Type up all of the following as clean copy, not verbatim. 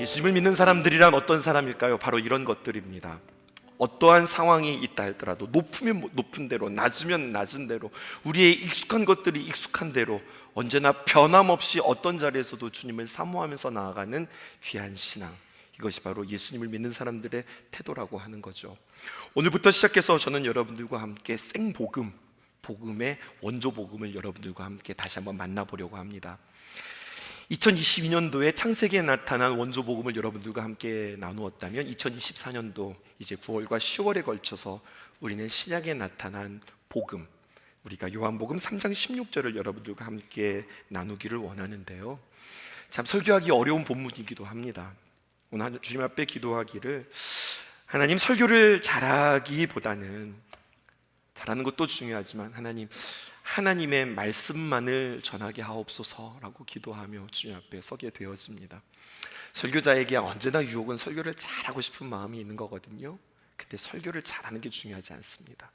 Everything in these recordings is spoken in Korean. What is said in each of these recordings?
예수님을 믿는 사람들이란 어떤 사람일까요? 바로 이런 것들입니다. 어떠한 상황이 있다 할지라도 높으면 높은 대로, 낮으면 낮은 대로, 우리의 익숙한 것들이 익숙한 대로 언제나 변함없이 어떤 자리에서도 주님을 사모하면서 나아가는 귀한 신앙, 이것이 바로 예수님을 믿는 사람들의 태도라고 하는 거죠. 오늘부터 시작해서 저는 여러분들과 함께 생복음, 복음의 원조 복음을 여러분들과 함께 다시 한번 만나보려고 합니다. 2022년도에 창세기에 나타난 원조 복음을 여러분들과 함께 나누었다면 2024년도 이제 9월과 10월에 걸쳐서 우리는 신약에 나타난 복음, 우리가 요한복음 3장 16절을 여러분들과 함께 나누기를 원하는데요. 참 설교하기 어려운 본문이기도 합니다. 오늘 주님 앞에 기도하기를, 하나님, 설교를 잘하기보다는, 잘하는 것도 중요하지만 하나님의 말씀만을 전하게 하옵소서라고 기도하며 주님 앞에 서게 되었습니다. 설교자에게 언제나 유혹은 설교를 잘하고 싶은 마음이 있는 거거든요. 근데 설교를 잘하는 게 중요하지 않습니다.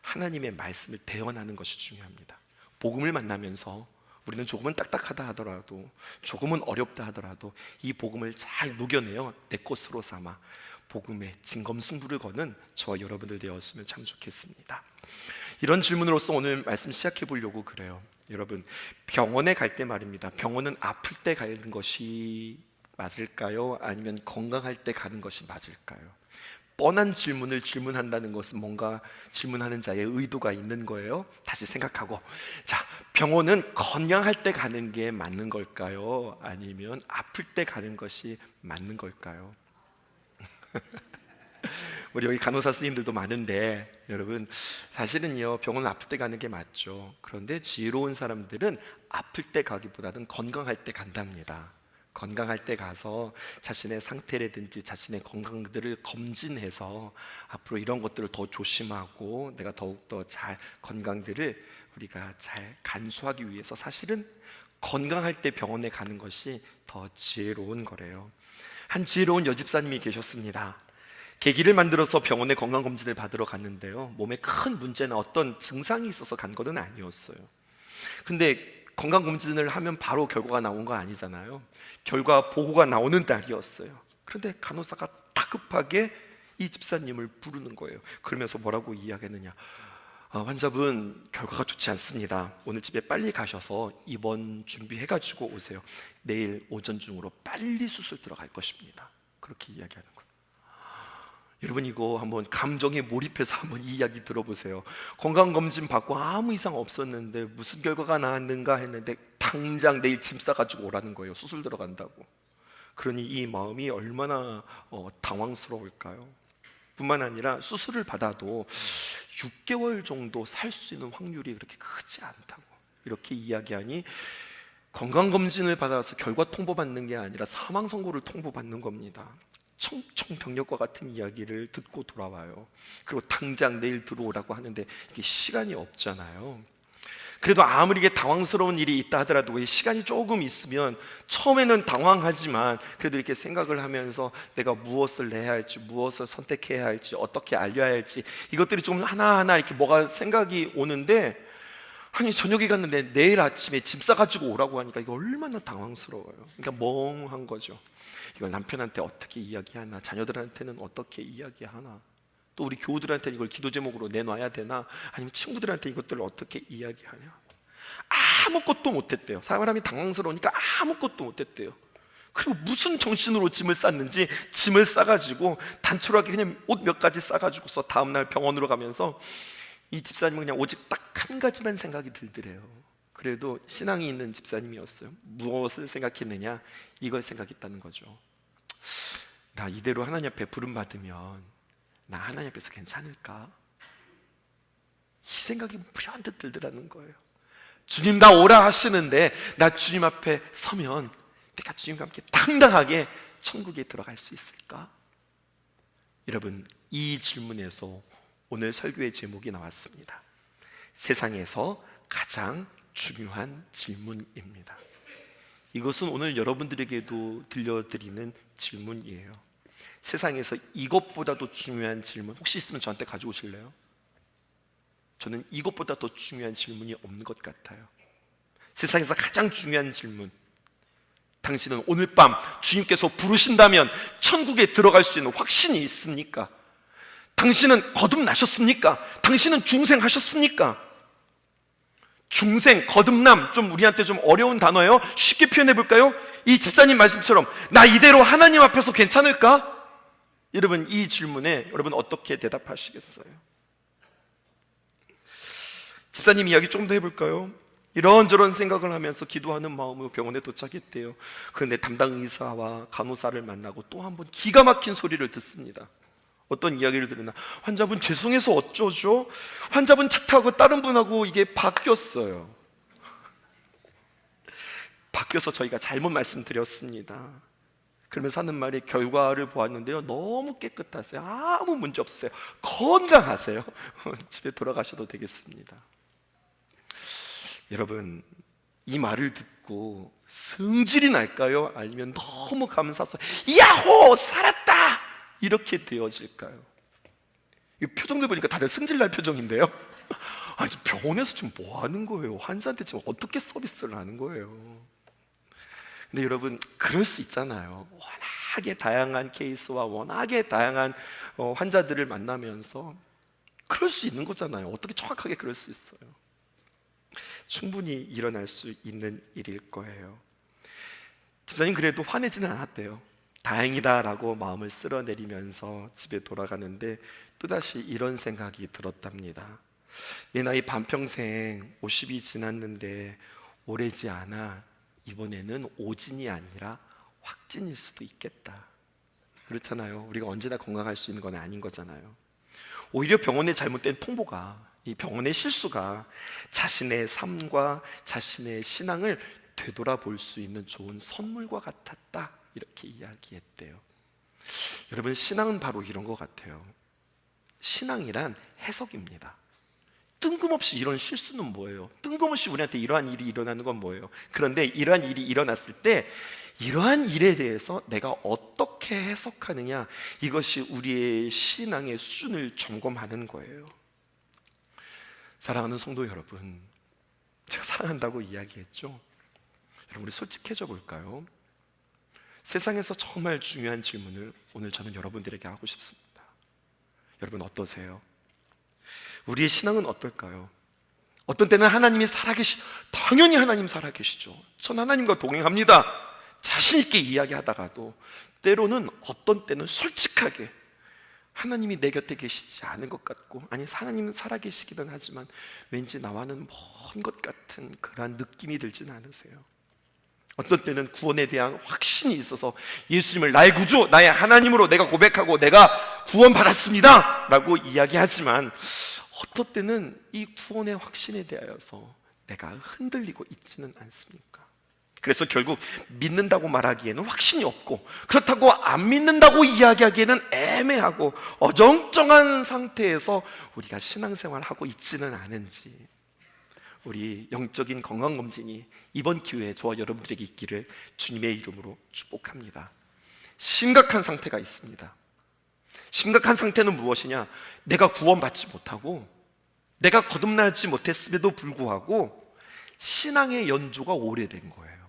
하나님의 말씀을 대언하는 것이 중요합니다. 복음을 만나면서 우리는 조금은 딱딱하다 하더라도, 조금은 어렵다 하더라도 이 복음을 잘 녹여내어 내 것으로 삼아 복음의 진검승부를 거는 저와 여러분들 되었으면 참 좋겠습니다. 이런 질문으로서 오늘 말씀 시작해 보려고 그래요. 여러분, 병원에 갈 때 말입니다. 병원은 아플 때 가는 것이 맞을까요? 아니면 건강할 때 가는 것이 맞을까요? 뻔한 질문을 질문한다는 것은 뭔가 질문하는 자의 의도가 있는 거예요. 다시 생각하고, 자, 병원은 건강할 때 가는 게 맞는 걸까요? 아니면 아플 때 가는 것이 맞는 걸까요? 우리 여기 간호사 스님들도 많은데, 여러분, 사실은요, 병원 아플 때 가는 게 맞죠. 그런데 지혜로운 사람들은 아플 때 가기보다는 건강할 때 간답니다. 건강할 때 가서 자신의 상태라든지 자신의 건강들을 검진해서 앞으로 이런 것들을 더 조심하고 내가 더욱더 잘 건강들을 우리가 잘 간수하기 위해서 사실은 건강할 때 병원에 가는 것이 더 지혜로운 거래요. 한 지혜로운 여집사님이 계셨습니다. 계기를 만들어서 병원에 건강검진을 받으러 갔는데요, 몸에 큰 문제나 어떤 증상이 있어서 간 것은 아니었어요. 근데 건강검진을 하면 바로 결과가 나온 거 아니잖아요. 결과 보고가 나오는 날이었어요. 그런데 간호사가 다급하게 이 집사님을 부르는 거예요. 그러면서 뭐라고 이야기했느냐, 환자분 결과가 좋지 않습니다. 오늘 집에 빨리 가셔서 입원 준비해가지고 오세요. 내일 오전 중으로 빨리 수술 들어갈 것입니다. 그렇게 이야기하는 거예요. 여러분, 이거 한번 감정에 몰입해서 한번 이 이야기 들어보세요. 건강검진 받고 아무 이상 없었는데 무슨 결과가 나왔는가 했는데 당장 내일 짐 싸가지고 오라는 거예요. 수술 들어간다고. 그러니 이 마음이 얼마나 당황스러울까요? 뿐만 아니라 수술을 받아도 6개월 정도 살 수 있는 확률이 그렇게 크지 않다고 이렇게 이야기하니, 건강검진을 받아서 결과 통보받는 게 아니라 사망 선고를 통보받는 겁니다. 청천벽력과 같은 이야기를 듣고 돌아와요. 그리고 당장 내일 들어오라고 하는데 이게 시간이 없잖아요. 그래도 아무리 이게 당황스러운 일이 있다 하더라도 시간이 조금 있으면 처음에는 당황하지만 그래도 이렇게 생각을 하면서 내가 무엇을 해야 할지, 무엇을 선택해야 할지, 어떻게 알려야 할지, 이것들이 좀 하나하나 이렇게 뭐가 생각이 오는데, 아니 저녁에 갔는데 내일 아침에 짐 싸가지고 오라고 하니까 이거 얼마나 당황스러워요. 그러니까 멍한 거죠. 이걸 남편한테 어떻게 이야기하나, 자녀들한테는 어떻게 이야기하나, 또 우리 교우들한테 이걸 기도 제목으로 내놔야 되나, 아니면 친구들한테 이것들을 어떻게 이야기하냐. 아무것도 못했대요. 사람이 당황스러우니까 아무것도 못했대요. 그리고 무슨 정신으로 짐을 쌌는지 짐을 싸가지고 단촐하게 그냥 옷 몇 가지 싸가지고서 다음날 병원으로 가면서 이 집사님은 그냥 오직 딱 한 가지만 생각이 들더래요. 그래도 신앙이 있는 집사님이었어요. 무엇을 생각했느냐, 이걸 생각했다는 거죠. 나 이대로 하나님 앞에 부름받으면 나 하나님 앞에서 괜찮을까? 이 생각이 불현듯 들더라는 거예요. 주님 나 오라 하시는데 나 주님 앞에 서면 내가 주님과 함께 당당하게 천국에 들어갈 수 있을까? 여러분, 이 질문에서 오늘 설교의 제목이 나왔습니다. 세상에서 가장 중요한 질문입니다. 이것은 오늘 여러분들에게도 들려드리는 질문이에요. 세상에서 이것보다도 중요한 질문 혹시 있으면 저한테 가져오실래요? 저는 이것보다 더 중요한 질문이 없는 것 같아요. 세상에서 가장 중요한 질문, 당신은 오늘 밤 주님께서 부르신다면 천국에 들어갈 수 있는 확신이 있습니까? 당신은 거듭나셨습니까? 당신은 중생하셨습니까? 중생, 거듭남, 좀 우리한테 좀 어려운 단어예요. 쉽게 표현해 볼까요? 이 집사님 말씀처럼 나 이대로 하나님 앞에서 괜찮을까? 여러분, 이 질문에 여러분 어떻게 대답하시겠어요? 집사님 이야기 좀 더 해볼까요? 이런저런 생각을 하면서 기도하는 마음으로 병원에 도착했대요. 그런데 담당 의사와 간호사를 만나고 또 한 번 기가 막힌 소리를 듣습니다. 어떤 이야기를 들으나, 환자분 죄송해서 어쩌죠? 환자분 차 타고 다른 분하고 이게 바뀌었어요. 바뀌어서 저희가 잘못 말씀드렸습니다. 그러면서 하는 말이, 결과를 보았는데요, 너무 깨끗하세요. 아무 문제 없으세요. 건강하세요. 집에 돌아가셔도 되겠습니다. 여러분, 이 말을 듣고 승질이 날까요? 아니면 너무 감사해서 야호! 살았다! 이렇게 되어질까요? 이 표정들 보니까 다들 승질 날 표정인데요? 아니, 병원에서 지금 뭐 하는 거예요? 환자한테 지금 어떻게 서비스를 하는 거예요? 근데 여러분, 그럴 수 있잖아요. 워낙에 다양한 케이스와 워낙에 다양한 환자들을 만나면서 그럴 수 있는 거잖아요. 어떻게 정확하게 그럴 수 있어요? 충분히 일어날 수 있는 일일 거예요. 집사님 그래도 화내지는 않았대요. 다행이다라고 마음을 쓸어내리면서 집에 돌아가는데 또다시 이런 생각이 들었답니다. 내 나이 반평생 50이 지났는데 오래지 않아 이번에는 오진이 아니라 확진일 수도 있겠다. 그렇잖아요. 우리가 언제나 건강할 수 있는 건 아닌 거잖아요. 오히려 병원의 잘못된 통보가, 이 병원의 실수가 자신의 삶과 자신의 신앙을 되돌아볼 수 있는 좋은 선물과 같았다, 이렇게 이야기했대요. 여러분, 신앙은 바로 이런 것 같아요. 신앙이란 해석입니다. 뜬금없이 이런 실수는 뭐예요? 뜬금없이 우리한테 이러한 일이 일어나는 건 뭐예요? 그런데 이러한 일이 일어났을 때 이러한 일에 대해서 내가 어떻게 해석하느냐, 이것이 우리의 신앙의 수준을 점검하는 거예요. 사랑하는 성도 여러분, 제가 사랑한다고 이야기했죠? 여러분, 우리 솔직해져 볼까요? 세상에서 정말 중요한 질문을 오늘 저는 여러분들에게 하고 싶습니다. 여러분 어떠세요? 우리의 신앙은 어떨까요? 어떤 때는 하나님이 당연히 하나님 살아계시죠. 전 하나님과 동행합니다, 자신 있게 이야기하다가도 때로는 어떤 때는 솔직하게 하나님이 내 곁에 계시지 않은 것 같고, 아니 하나님은 살아계시기는 하지만 왠지 나와는 먼 것 같은 그러한 느낌이 들진 않으세요? 어떤 때는 구원에 대한 확신이 있어서 예수님을 나의 구주, 나의 하나님으로 내가 고백하고 내가 구원받았습니다 라고 이야기하지만, 어떤 때는 이 구원의 확신에 대하여서 내가 흔들리고 있지는 않습니까? 그래서 결국 믿는다고 말하기에는 확신이 없고, 그렇다고 안 믿는다고 이야기하기에는 애매하고 어정쩡한 상태에서 우리가 신앙생활을 하고 있지는 않은지, 우리 영적인 건강검진이 이번 기회에 저와 여러분들에게 있기를 주님의 이름으로 축복합니다. 심각한 상태가 있습니다. 심각한 상태는 무엇이냐? 내가 구원받지 못하고 내가 거듭나지 못했음에도 불구하고 신앙의 연조가 오래된 거예요.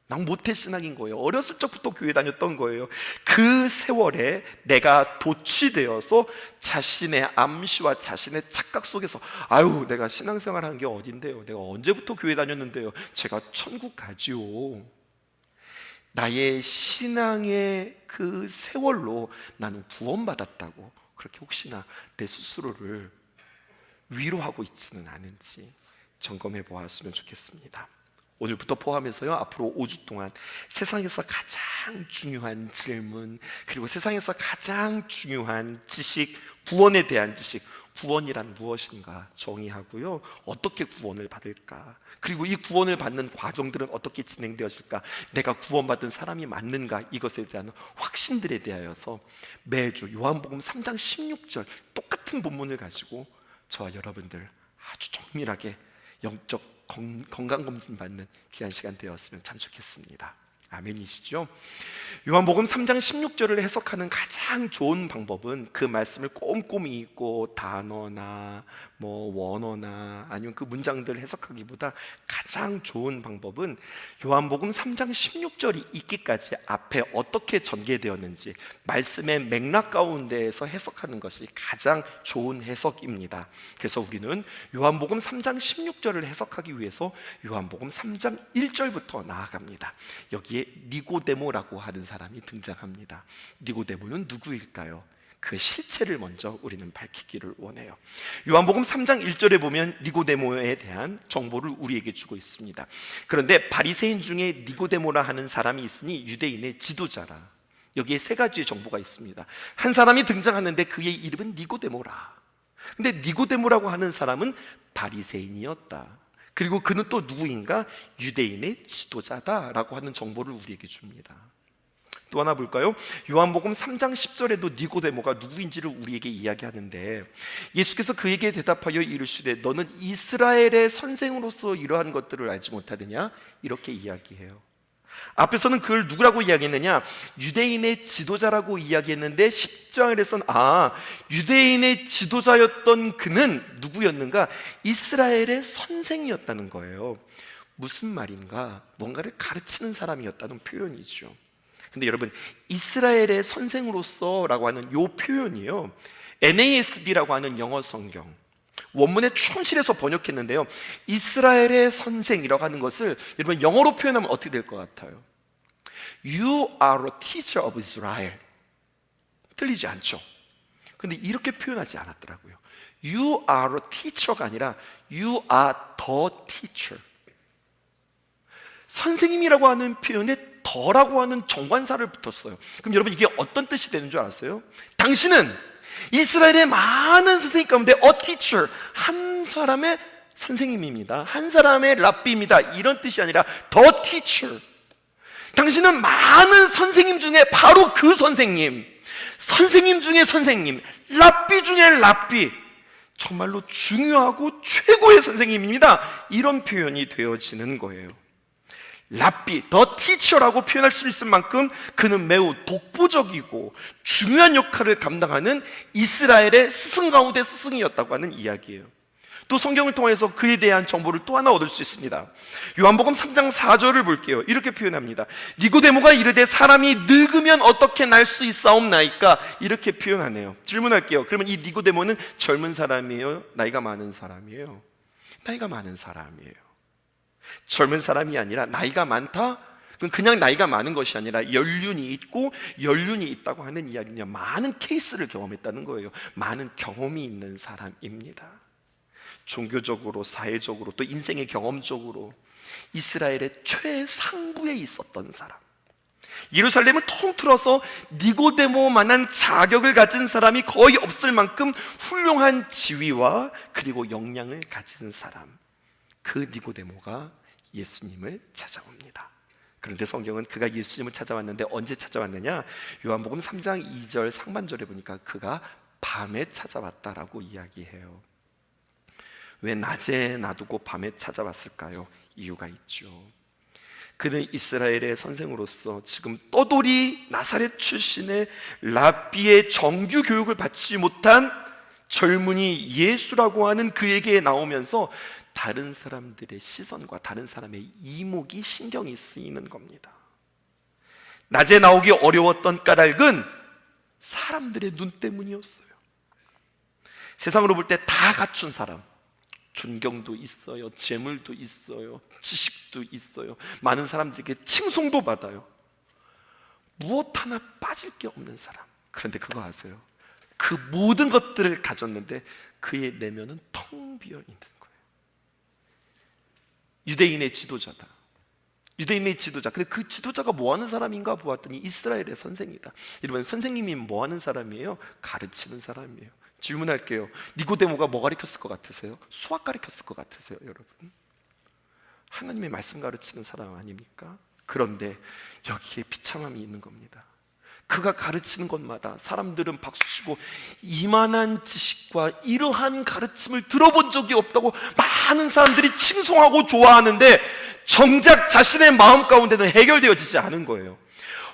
난 모태 신앙인 거예요. 어렸을 적부터 교회 다녔던 거예요. 그 세월에 내가 도취되어서 자신의 암시와 자신의 착각 속에서, 아유, 내가 신앙생활 한 게 어딘데요? 내가 언제부터 교회 다녔는데요? 제가 천국 가지요. 나의 신앙의 그 세월로 나는 구원받았다고 그렇게 혹시나 내 스스로를 위로하고 있지는 않은지 점검해 보았으면 좋겠습니다. 오늘부터 포함해서요, 앞으로 5주 동안 세상에서 가장 중요한 질문, 그리고 세상에서 가장 중요한 지식, 구원에 대한 지식, 구원이란 무엇인가 정의하고요, 어떻게 구원을 받을까, 그리고 이 구원을 받는 과정들은 어떻게 진행되어질까, 내가 구원받은 사람이 맞는가, 이것에 대한 확신들에 대하여서 매주 요한복음 3장 16절 똑같은 본문을 가지고 저와 여러분들 아주 정밀하게 영적 건강검진 받는 귀한 시간 되었으면 참 좋겠습니다. 아멘이시죠? 요한복음 3장 16절을 해석하는 가장 좋은 방법은 그 말씀을 꼼꼼히 읽고 단어나 원어나 아니면 그 문장들을 해석하기보다 가장 좋은 방법은 요한복음 3장 16절이 있기까지 앞에 어떻게 전개되었는지 말씀의 맥락 가운데에서 해석하는 것이 가장 좋은 해석입니다. 그래서 우리는 요한복음 3장 16절을 해석하기 위해서 요한복음 3장 1절부터 나아갑니다. 여기에 니고데모라고 하는 사람이 등장합니다. 니고데모는 누구일까요? 그 실체를 먼저 우리는 밝히기를 원해요. 요한복음 3장 1절에 보면 니고데모에 대한 정보를 우리에게 주고 있습니다. 그런데 바리새인 중에 니고데모라 하는 사람이 있으니 유대인의 지도자라. 여기에 세 가지의 정보가 있습니다. 한 사람이 등장하는데 그의 이름은 니고데모라. 근데 니고데모라고 하는 사람은 바리새인이었다. 그리고 그는 또 누구인가? 유대인의 지도자다라고 하는 정보를 우리에게 줍니다. 또 하나 볼까요? 요한복음 3장 10절에도 니고데모가 누구인지를 우리에게 이야기하는데 예수께서 그에게 대답하여 이르시되 너는 이스라엘의 선생으로서 이러한 것들을 알지 못하느냐? 이렇게 이야기해요. 앞에서는 그걸 누구라고 이야기했느냐? 유대인의 지도자라고 이야기했는데 10장에서는 유대인의 지도자였던 그는 누구였는가? 이스라엘의 선생이었다는 거예요. 무슨 말인가? 뭔가를 가르치는 사람이었다는 표현이죠. 근데 여러분, 이스라엘의 선생으로서 라고 하는 이 표현이요, NASB라고 하는 영어 성경 원문에 충실해서 번역했는데요, 이스라엘의 선생이라고 하는 것을 여러분 영어로 표현하면 어떻게 될 것 같아요? You are a teacher of Israel. 틀리지 않죠? 근데 이렇게 표현하지 않았더라고요. You are a teacher가 아니라 You are the teacher. 선생님이라고 하는 표현에 더라고 하는 정관사를 붙였어요. 그럼 여러분 이게 어떤 뜻이 되는 줄 알았어요? 당신은 이스라엘의 많은 선생님 가운데 a teacher, 한 사람의 선생님입니다. 한 사람의 랍비입니다. 이런 뜻이 아니라 the teacher. 당신은 많은 선생님 중에 바로 그 선생님, 선생님 중에 선생님, 랍비 중에 랍비, 정말로 중요하고 최고의 선생님입니다. 이런 표현이 되어지는 거예요. 랍비, 더 티처라고 표현할 수 있을 만큼 그는 매우 독보적이고 중요한 역할을 감당하는 이스라엘의 스승 가운데 스승이었다고 하는 이야기예요. 또 성경을 통해서 그에 대한 정보를 또 하나 얻을 수 있습니다. 요한복음 3장 4절을 볼게요. 이렇게 표현합니다. 니고데모가 이르되 사람이 늙으면 어떻게 날 수 있사옵나이까? 이렇게 표현하네요. 질문할게요. 그러면 이 니고데모는 젊은 사람이에요? 나이가 많은 사람이에요? 나이가 많은 사람이에요. 젊은 사람이 아니라 나이가 많다? 그냥 나이가 많은 것이 아니라 연륜이 있고 연륜이 있다고 하는 이야기냐, 많은 케이스를 경험했다는 거예요. 많은 경험이 있는 사람입니다. 종교적으로, 사회적으로, 또 인생의 경험적으로 이스라엘의 최상부에 있었던 사람, 예루살렘을 통틀어서 니고데모만한 자격을 가진 사람이 거의 없을 만큼 훌륭한 지위와 그리고 역량을 가진 사람, 그 니고데모가 예수님을 찾아옵니다. 그런데 성경은 그가 예수님을 찾아왔는데 언제 찾아왔느냐? 요한복음 3장 2절 상반절에 보니까 그가 밤에 찾아왔다라고 이야기해요. 왜 낮에 놔두고 밤에 찾아왔을까요? 이유가 있죠. 그는 이스라엘의 선생으로서 지금 떠돌이 나사렛 출신의 랍비의 정규 교육을 받지 못한 젊은이 예수라고 하는 그에게 나오면서 다른 사람들의 시선과 다른 사람의 이목이 신경이 쓰이는 겁니다. 낮에 나오기 어려웠던 까닭은 사람들의 눈 때문이었어요. 세상으로 볼 때 다 갖춘 사람, 존경도 있어요, 재물도 있어요, 지식도 있어요, 많은 사람들에게 칭송도 받아요. 무엇 하나 빠질 게 없는 사람. 그런데 그거 아세요? 그 모든 것들을 가졌는데 그의 내면은 텅 비어 있는 거예요. 유대인의 지도자다. 유대인의 지도자. 근데 그 지도자가 뭐 하는 사람인가 보았더니 이스라엘의 선생이다. 여러분, 선생님이 뭐 하는 사람이에요? 가르치는 사람이에요. 질문할게요. 니고데모가 뭐 가르쳤을 것 같으세요? 수학 가르쳤을 것 같으세요, 여러분? 하나님의 말씀 가르치는 사람 아닙니까? 그런데 여기에 비참함이 있는 겁니다. 그가 가르치는 것마다 사람들은 박수치고 이만한 지식과 이러한 가르침을 들어본 적이 없다고 많은 사람들이 칭송하고 좋아하는데 정작 자신의 마음 가운데는 해결되어지지 않은 거예요.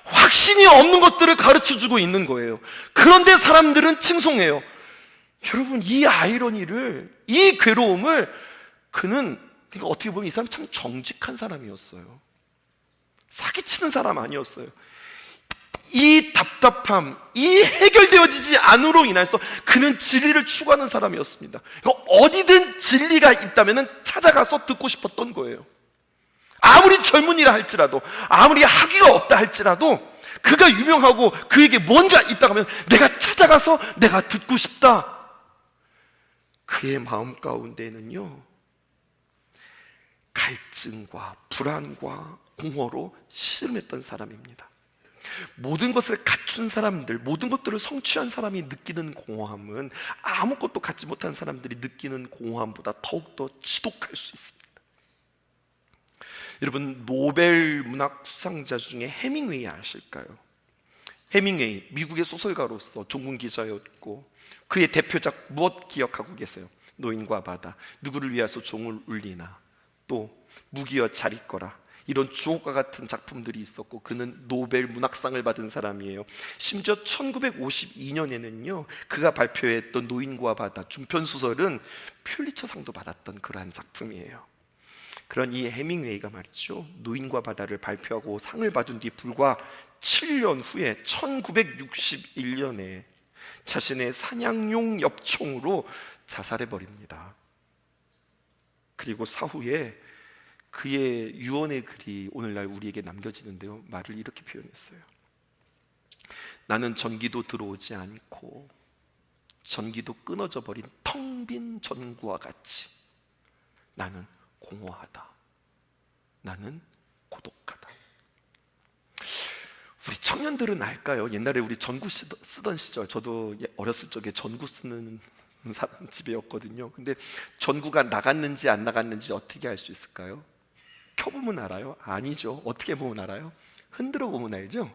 확신이 없는 것들을 가르쳐주고 있는 거예요. 그런데 사람들은 칭송해요. 여러분, 이 아이러니를, 이 괴로움을 그는, 그러니까 어떻게 보면 이 사람 참 정직한 사람이었어요. 사기치는 사람 아니었어요. 이 답답함, 이 해결되어지지 않음으로 인해서 그는 진리를 추구하는 사람이었습니다. 어디든 진리가 있다면 찾아가서 듣고 싶었던 거예요. 아무리 젊은이라 할지라도, 아무리 학위가 없다 할지라도, 그가 유명하고 그에게 뭔가 있다고 하면 내가 찾아가서 내가 듣고 싶다. 그의 마음 가운데는요, 갈증과 불안과 공허로 씨름했던 사람입니다. 모든 것을 갖춘 사람들, 모든 것들을 성취한 사람이 느끼는 공허함은 아무것도 갖지 못한 사람들이 느끼는 공허함보다 더욱더 지독할 수 있습니다. 여러분, 노벨 문학 수상자 중에 해밍웨이 아실까요? 해밍웨이, 미국의 소설가로서 종군 기자였고, 그의 대표작 무엇 기억하고 계세요? 노인과 바다, 누구를 위해서 종을 울리나, 또 무기여 잘 있거라, 이런 주옥과 같은 작품들이 있었고, 그는 노벨 문학상을 받은 사람이에요. 심지어 1952년에는요 그가 발표했던 노인과 바다 중편소설은 퓰리처상도 받았던 그러한 작품이에요. 그런 이 해밍웨이가 말이죠, 노인과 바다를 발표하고 상을 받은 뒤 불과 7년 후에 1961년에 자신의 사냥용 엽총으로 자살해버립니다. 그리고 사후에 그의 유언의 글이 오늘날 우리에게 남겨지는데요, 말을 이렇게 표현했어요. 나는 전기도 들어오지 않고 전기도 끊어져 버린 텅 빈 전구와 같이 나는 공허하다, 나는 고독하다. 우리 청년들은 알까요? 옛날에 우리 전구 쓰던 시절, 저도 어렸을 적에 전구 쓰는 사람 집이었거든요. 근데 전구가 나갔는지 안 나갔는지 어떻게 알 수 있을까요? 켜보면 알아요? 아니죠. 어떻게 보면 알아요? 흔들어 보면 알죠?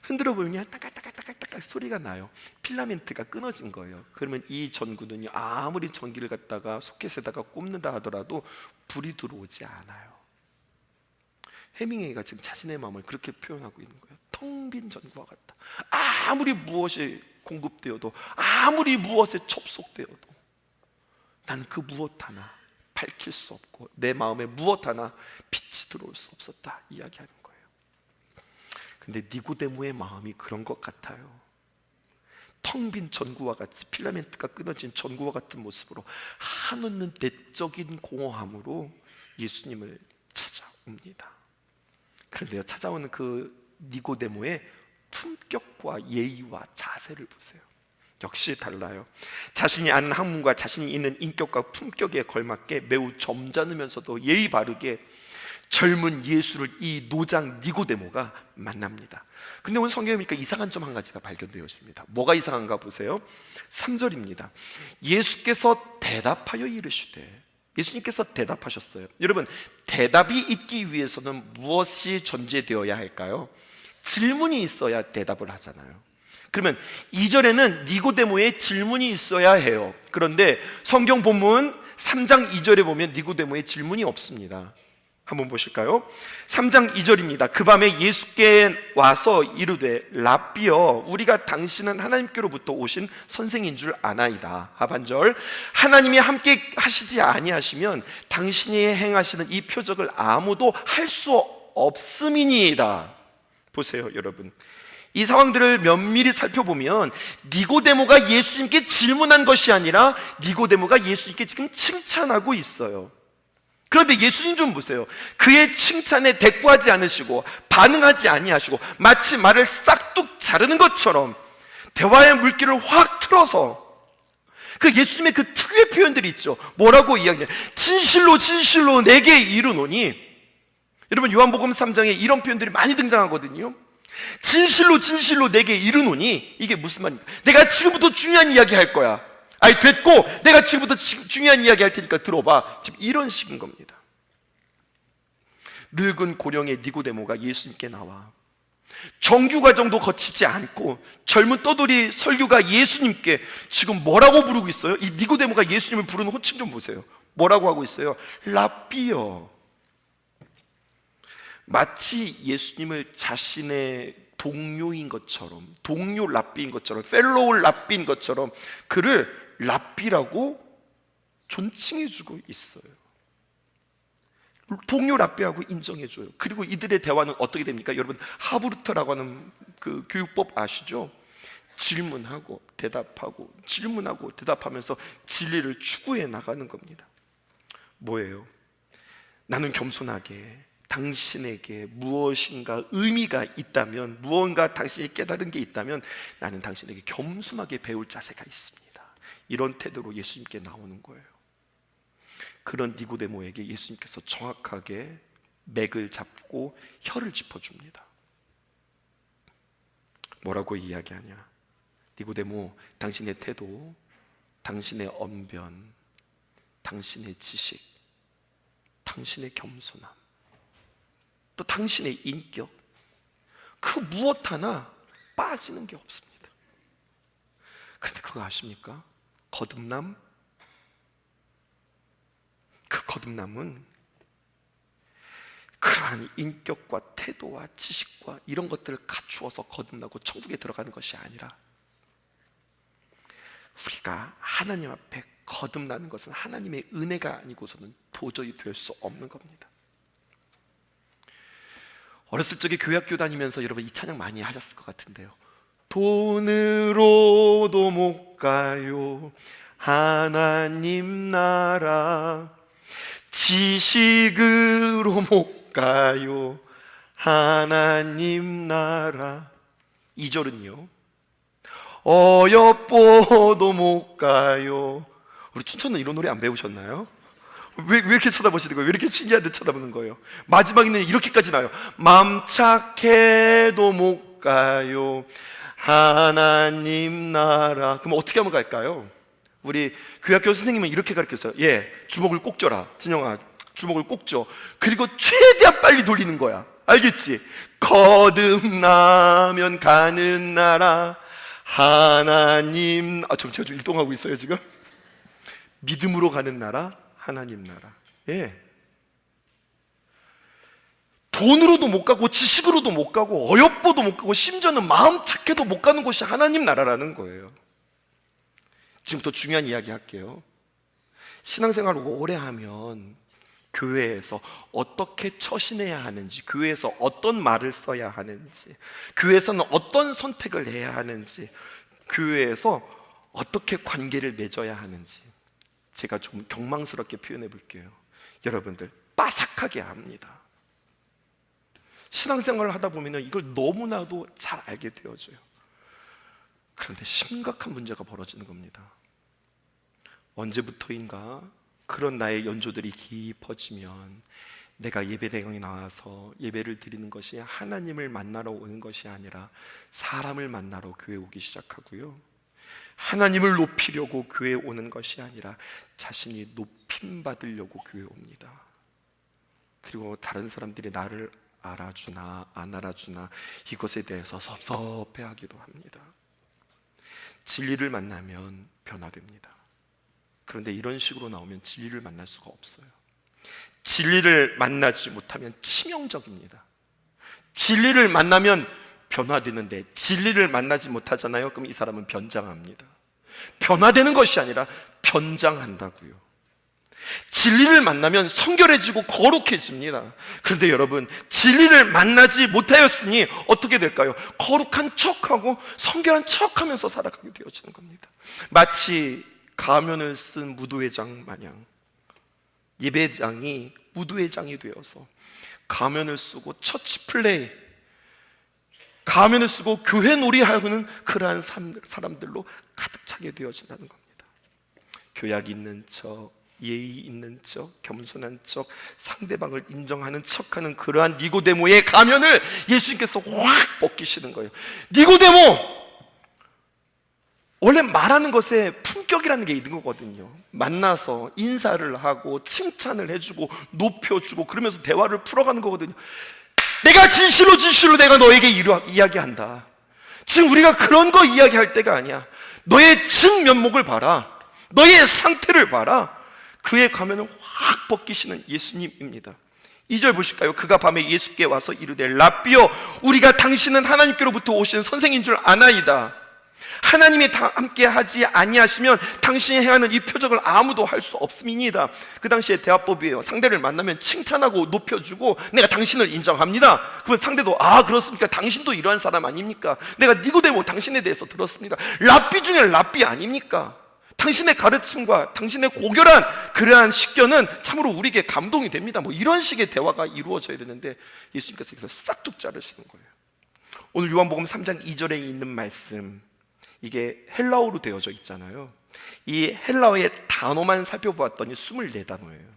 흔들어 보면 따깍따깍따깍따깍 소리가 나요. 필라멘트가 끊어진 거예요. 그러면 이 전구는요, 아무리 전기를 갖다가 소켓에다가 꼽는다 하더라도 불이 들어오지 않아요. 해밍웨이가 지금 자신의 마음을 그렇게 표현하고 있는 거예요. 텅 빈 전구와 같다. 아무리 무엇이 공급되어도, 아무리 무엇에 접속되어도 나는 그 무엇 하나 밝힐 수 없고, 내 마음에 무엇 하나 빛이 들어올 수 없었다, 이야기하는 거예요. 근데 니고데모의 마음이 그런 것 같아요. 텅 빈 전구와 같이, 필라멘트가 끊어진 전구와 같은 모습으로 한없는 내적인 공허함으로 예수님을 찾아옵니다. 그런데요, 찾아오는 그 니고데모의 품격과 예의와 자세를 보세요. 역시 달라요. 자신이 아는 학문과 자신이 있는 인격과 품격에 걸맞게 매우 점잖으면서도 예의 바르게 젊은 예수를 이 노장 니고데모가 만납니다. 근데 오늘 성경에 보니까 이상한 점 한 가지가 발견되어집니다. 뭐가 이상한가 보세요. 3절입니다. 예수께서 대답하여 이르시되, 예수님께서 대답하셨어요. 여러분, 대답이 있기 위해서는 무엇이 전제되어야 할까요? 질문이 있어야 대답을 하잖아요. 그러면 2절에는 니고데모의 질문이 있어야 해요. 그런데 성경 본문 3장 2절에 보면 니고데모의 질문이 없습니다. 한번 보실까요? 3장 2절입니다. 그 밤에 예수께 와서 이르되 랍비여, 우리가 당신은 하나님께로부터 오신 선생인 줄 아나이다. 하반절, 하나님이 함께 하시지 아니하시면 당신이 행하시는 이 표적을 아무도 할 수 없음이니이다. 보세요, 여러분. 이 상황들을 면밀히 살펴보면 니고데모가 예수님께 질문한 것이 아니라 니고데모가 예수님께 지금 칭찬하고 있어요. 그런데 예수님 좀 보세요. 그의 칭찬에 대꾸하지 않으시고 반응하지 아니하시고 마치 말을 싹둑 자르는 것처럼 대화의 물길을 확 틀어서, 그 예수님의 그 특유의 표현들이 있죠. 뭐라고 이야기해요? 진실로 진실로 내게 이르노니. 여러분, 요한복음 3장에 이런 표현들이 많이 등장하거든요. 진실로 진실로 내게 이르노니, 이게 무슨 말입니까? 내가 지금부터 중요한 이야기 할 거야. 아니, 됐고 내가 지금부터 중요한 이야기 할 테니까 들어봐. 지금 이런 식인 겁니다. 늙은 고령의 니고데모가 예수님께 나와 정규 과정도 거치지 않고 젊은 떠돌이 설교가 예수님께 지금 뭐라고 부르고 있어요? 이 니고데모가 예수님을 부르는 호칭 좀 보세요. 뭐라고 하고 있어요? 랍비여. 마치 예수님을 자신의 동료인 것처럼, 동료 랍비인 것처럼, 펠로우 랍비인 것처럼 그를 랍비라고 존칭해주고 있어요. 동료 랍비하고 인정해줘요. 그리고 이들의 대화는 어떻게 됩니까? 여러분, 하브루터라고 하는 그 교육법 아시죠? 질문하고 대답하고 질문하고 대답하면서 진리를 추구해 나가는 겁니다. 뭐예요? 나는 겸손하게 당신에게 무엇인가 의미가 있다면, 무언가 당신이 깨달은 게 있다면 나는 당신에게 겸손하게 배울 자세가 있습니다. 이런 태도로 예수님께 나오는 거예요. 그런 니고데모에게 예수님께서 정확하게 맥을 잡고 혀를 짚어줍니다. 뭐라고 이야기하냐? 니고데모, 당신의 태도, 당신의 언변, 당신의 지식, 당신의 겸손함, 또 당신의 인격, 그 무엇 하나 빠지는 게 없습니다. 그런데 그거 아십니까? 거듭남, 그 거듭남은 그러한 인격과 태도와 지식과 이런 것들을 갖추어서 거듭나고 천국에 들어가는 것이 아니라, 우리가 하나님 앞에 거듭나는 것은 하나님의 은혜가 아니고서는 도저히 될 수 없는 겁니다. 어렸을 적에 교회학교 다니면서 여러분 이 찬양 많이 하셨을 것 같은데요. 돈으로도 못 가요 하나님 나라, 지식으로 못 가요 하나님 나라. 2절은요, 어여뻐도 못 가요. 우리 춘천은 이런 노래 안 배우셨나요? 왜 이렇게 쳐다보시는 거예요? 왜 이렇게 신기한 듯 쳐다보는 거예요? 마지막에는 이렇게까지 나와요. 맘 착해도 못 가요 하나님 나라. 그럼 어떻게 하면 갈까요? 우리 교학교 선생님은 이렇게 가르쳤어요. 예, 주먹을 꼭 줘라. 진영아, 주먹을 꼭 줘. 그리고 최대한 빨리 돌리는 거야. 알겠지? 거듭나면 가는 나라 하나님. 제가 좀 일동하고 있어요 지금. 믿음으로 가는 나라 하나님 나라. 예. 돈으로도 못 가고 지식으로도 못 가고 어여뻐도 못 가고 심지어는 마음 착해도 못 가는 곳이 하나님 나라라는 거예요. 지금부터 중요한 이야기 할게요. 신앙생활을 오래 하면 교회에서 어떻게 처신해야 하는지, 교회에서 어떤 말을 써야 하는지, 교회에서는 어떤 선택을 해야 하는지, 교회에서 어떻게 관계를 맺어야 하는지 제가 좀 경망스럽게 표현해 볼게요. 여러분들 빠삭하게 합니다. 신앙생활을 하다 보면 이걸 너무나도 잘 알게 되어져요. 그런데 심각한 문제가 벌어지는 겁니다. 언제부터인가 그런 나의 연조들이 깊어지면 내가 예배당에 나와서 예배를 드리는 것이 하나님을 만나러 오는 것이 아니라 사람을 만나러 교회에 오기 시작하고요, 하나님을 높이려고 교회에 오는 것이 아니라 자신이 높임받으려고 교회에 옵니다. 그리고 다른 사람들이 나를 알아주나 안 알아주나 이것에 대해서 섭섭해하기도 합니다. 진리를 만나면 변화됩니다. 그런데 이런 식으로 나오면 진리를 만날 수가 없어요. 진리를 만나지 못하면 치명적입니다. 진리를 만나면 변화되는데 진리를 만나지 못하잖아요. 그럼 이 사람은 변장합니다. 변화되는 것이 아니라 변장한다고요. 진리를 만나면 성결해지고 거룩해집니다. 그런데 여러분, 진리를 만나지 못하였으니 어떻게 될까요? 거룩한 척하고 성결한 척하면서 살아가게 되어지는 겁니다. 마치 가면을 쓴 무도회장 마냥 예배장이 무도회장이 되어서 가면을 쓰고 처치 플레이, 가면을 쓰고 교회 놀이하는 그러한 사람들로 가득 차게 되어진다는 겁니다. 교약 있는 척, 예의 있는 척, 겸손한 척, 상대방을 인정하는 척하는 그러한 니고데모의 가면을 예수님께서 확 벗기시는 거예요. 니고데모! 원래 말하는 것에 품격이라는 게 있는 거거든요. 만나서 인사를 하고 칭찬을 해주고 높여주고 그러면서 대화를 풀어가는 거거든요. 내가 진실로 내가 너에게 이야기한다. 지금 우리가 그런 거 이야기할 때가 아니야. 너의 진면목을 봐라. 너의 상태를 봐라. 그의 가면을 확 벗기시는 예수님입니다. 2절 보실까요? 그가 밤에 예수께 와서 이르되 랍비여, 우리가 당신은 하나님께로부터 오신 선생인 줄 아나이다. 하나님이 함께 하지 아니하시면 당신이 행하는 이 표적을 아무도 할 수 없음이니이다. 그 당시에 대화법이에요. 상대를 만나면 칭찬하고 높여주고, 내가 당신을 인정합니다. 그러면 상대도 그렇습니까? 당신도 이러한 사람 아닙니까? 내가 니고데모 당신에 대해서 들었습니다. 랍비 중에 랍비 아닙니까? 당신의 가르침과 당신의 고결한 그러한 식견은 참으로 우리에게 감동이 됩니다. 이런 식의 대화가 이루어져야 되는데 예수님께서 여기서 싹둑 자르시는 거예요. 오늘 요한복음 3장 2절에 있는 말씀, 이게 헬라어로 되어져 있잖아요. 이 헬라어의 단어만 살펴보았더니 24단어예요.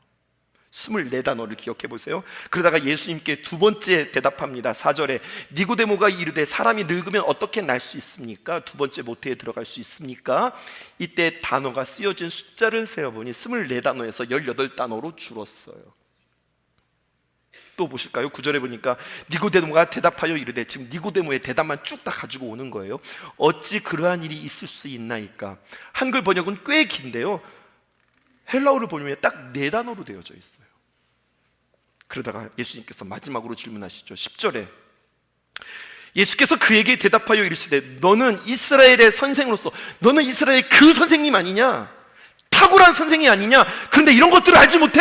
24단어를 기억해 보세요. 그러다가 예수님께 두 번째 대답합니다. 4절에 니고데모가 이르되 사람이 늙으면 어떻게 날 수 있습니까? 두 번째 모태에 들어갈 수 있습니까? 이때 단어가 쓰여진 숫자를 세어보니 24단어에서 18단어로 줄었어요. 또 보실까요? 9절에 보니까 니고데모가 대답하여 이르되, 지금 니고데모의 대답만 쭉 다 가지고 오는 거예요. 어찌 그러한 일이 있을 수 있나이까? 한글 번역은 꽤 긴데요, 헬라어를 보면 딱 4단어로 되어져 있어요. 그러다가 예수님께서 마지막으로 질문하시죠. 10절에 예수께서 그에게 대답하여 이르시되 너는 이스라엘의 선생으로서, 너는 이스라엘의 그 선생님 아니냐? 탁월한 선생이 아니냐? 그런데 이런 것들을 알지 못해?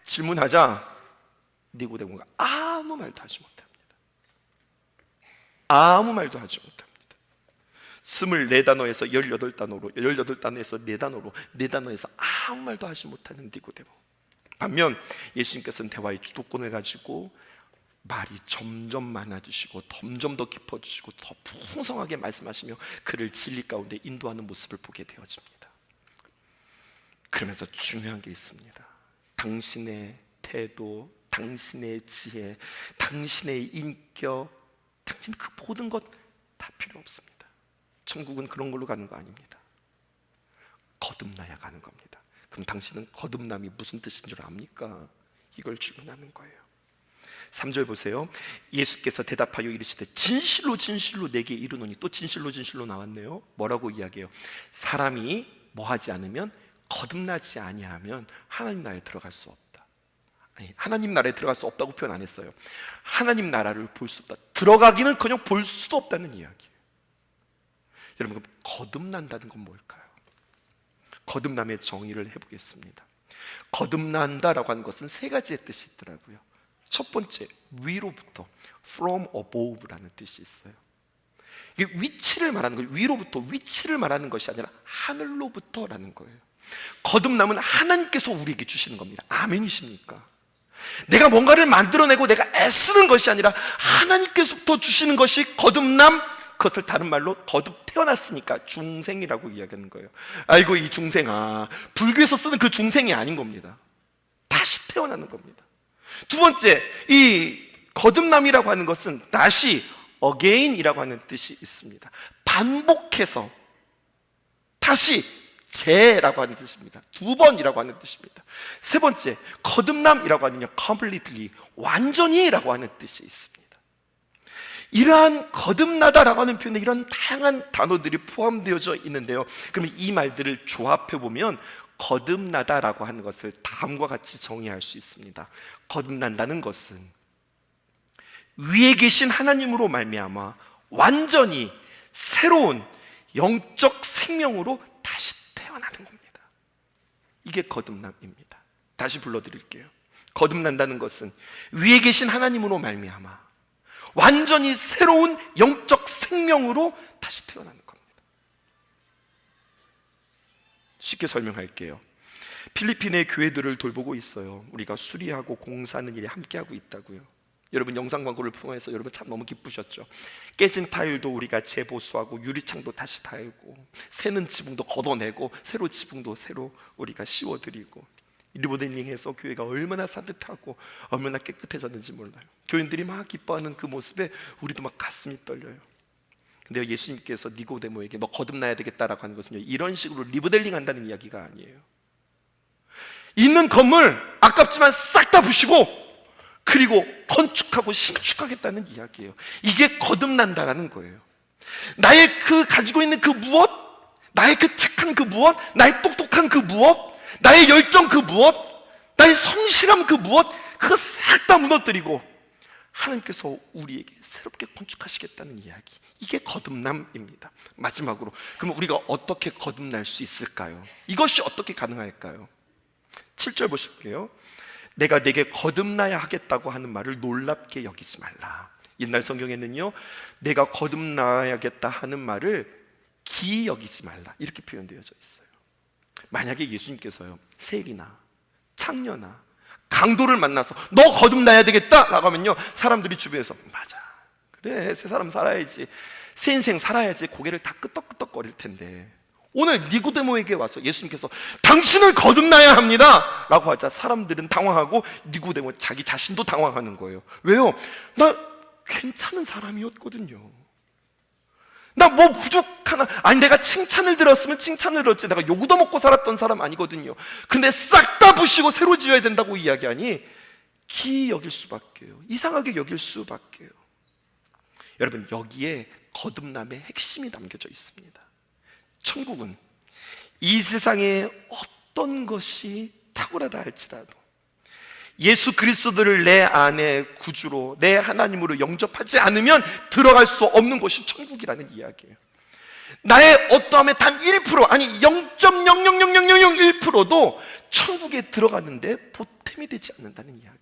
질문하자 니고데모가 아무 말도 하지 못합니다. 아무 말도 하지 못합니다. 24단어에서 18단어로, 18단어에서 4단어로, 4단어에서 아무 말도 하지 못하는 니고데모. 반면 예수님께서는 대화의 주도권을 가지고 말이 점점 많아지시고 점점 더 깊어지시고 더 풍성하게 말씀하시며 그를 진리 가운데 인도하는 모습을 보게 되어집니다. 그러면서 중요한 게 있습니다. 당신의 태도, 당신의 지혜, 당신의 인격, 당신 그 모든 것 다 필요 없습니다. 천국은 그런 걸로 가는 거 아닙니다. 거듭나야 가는 겁니다. 그럼 당신은 거듭남이 무슨 뜻인 줄 압니까? 이걸 질문하는 거예요. 3절 보세요. 예수께서 대답하여 이르시되 진실로 진실로 내게 이르노니, 또 진실로 진실로 나왔네요. 뭐라고 이야기해요? 사람이 뭐하지 않으면, 거듭나지 아니하면 하나님 나라에 들어갈 수 없다. 아니, 하나님 나라에 들어갈 수 없다고 표현 안 했어요. 하나님 나라를 볼 수 없다. 들어가기는커녕 볼 수도 없다는 이야기예요. 여러분, 거듭난다는 건 뭘까요? 거듭남의 정의를 해보겠습니다. 거듭난다라고 하는 것은 3가지의 뜻이 있더라고요. 첫 번째, 위로부터, from above라는 뜻이 있어요. 이게 위치를 말하는 거예요. 위로부터, 위치를 말하는 것이 아니라 하늘로부터라는 거예요. 거듭남은 하나님께서 우리에게 주시는 겁니다. 아멘이십니까? 내가 뭔가를 만들어내고 내가 애쓰는 것이 아니라 하나님께서부터 주시는 것이 거듭남, 그것을 다른 말로 거듭 태어났으니까 중생이라고 이야기하는 거예요. 아이고 이 중생아, 불교에서 쓰는 그 중생이 아닌 겁니다. 다시 태어나는 겁니다. 두 번째, 이 거듭남이라고 하는 것은 다시, again이라고 하는 뜻이 있습니다. 반복해서 다시, 재라고 하는 뜻입니다. 2번이라고 하는 뜻입니다. 세 번째, 거듭남이라고 하는요, completely, 완전히라고 하는 뜻이 있습니다. 이러한 거듭나다라고 하는 표현에 이런 다양한 단어들이 포함되어져 있는데요, 그러면 이 말들을 조합해 보면 거듭나다라고 하는 것을 다음과 같이 정의할 수 있습니다. 거듭난다는 것은 위에 계신 하나님으로 말미암아 완전히 새로운 영적 생명으로 다시 태어나는 겁니다. 이게 거듭남입니다. 다시 불러드릴게요. 거듭난다는 것은 위에 계신 하나님으로 말미암아 완전히 새로운 영적 생명으로 다시 태어나는 겁니다. 쉽게 설명할게요. 필리핀의 교회들을 돌보고 있어요. 우리가 수리하고 공사하는 일에 함께하고 있다고요. 여러분 영상 광고를 통해서 여러분 참 너무 기쁘셨죠. 깨진 타일도 우리가 재보수하고 유리창도 다시 달고 새는 지붕도 걷어내고 새로 지붕도 새로 우리가 씌워드리고 리모델링해서 교회가 얼마나 산뜻하고 얼마나 깨끗해졌는지 몰라요. 교인들이 막 기뻐하는 그 모습에 우리도 막 가슴이 떨려요. 근데 예수님께서 니고데모에게 너 거듭나야 되겠다라고 하는 것은요, 이런 식으로 리모델링 한다는 이야기가 아니에요. 있는 건물 아깝지만 싹 다 부시고 그리고 건축하고 신축하겠다는 이야기예요. 이게 거듭난다라는 거예요. 나의 그 가지고 있는 그 무엇, 나의 그 착한 그 무엇, 나의 똑똑한 그 무엇, 나의 열정 그 무엇, 나의 성실함 그 무엇, 그거 싹 다 무너뜨리고 하나님께서 우리에게 새롭게 건축하시겠다는 이야기, 이게 거듭남입니다. 마지막으로, 그럼 우리가 어떻게 거듭날 수 있을까요? 이것이 어떻게 가능할까요? 7절 보실게요. 내가 내게 거듭나야 하겠다고 하는 말을 놀랍게 여기지 말라. 옛날 성경에는요, 내가 거듭나야겠다 하는 말을 기이 여기지 말라, 이렇게 표현되어져 있어요. 만약에 예수님께서요, 세리나 창녀나 강도를 만나서 너 거듭나야 되겠다 라고 하면요, 사람들이 주변에서 맞아, 그래, 새 사람 살아야지, 새 인생 살아야지 고개를 다 끄덕끄덕 거릴 텐데, 오늘 니고데모에게 와서 예수님께서 당신은 거듭나야 합니다 라고 하자 사람들은 당황하고 니고데모 자기 자신도 당황하는 거예요. 왜요? 나 괜찮은 사람이었거든요. 나 뭐 부족하나? 아니, 내가 칭찬을 들었으면 칭찬을 들었지, 내가 욕도 먹고 살았던 사람 아니거든요. 근데 싹 다 부시고 새로 지어야 된다고 이야기하니 기이 여길 수밖에요. 이상하게 여길 수밖에요. 여러분, 여기에 거듭남의 핵심이 담겨져 있습니다. 천국은 이 세상에 어떤 것이 탁월하다 할지라도 예수 그리스도를 내 안에 구주로, 내 하나님으로 영접하지 않으면 들어갈 수 없는 곳이 천국이라는 이야기예요. 나의 어떠함의 단 1%, 아니 0.0000001%도 천국에 들어가는데 보탬이 되지 않는다는 이야기예요.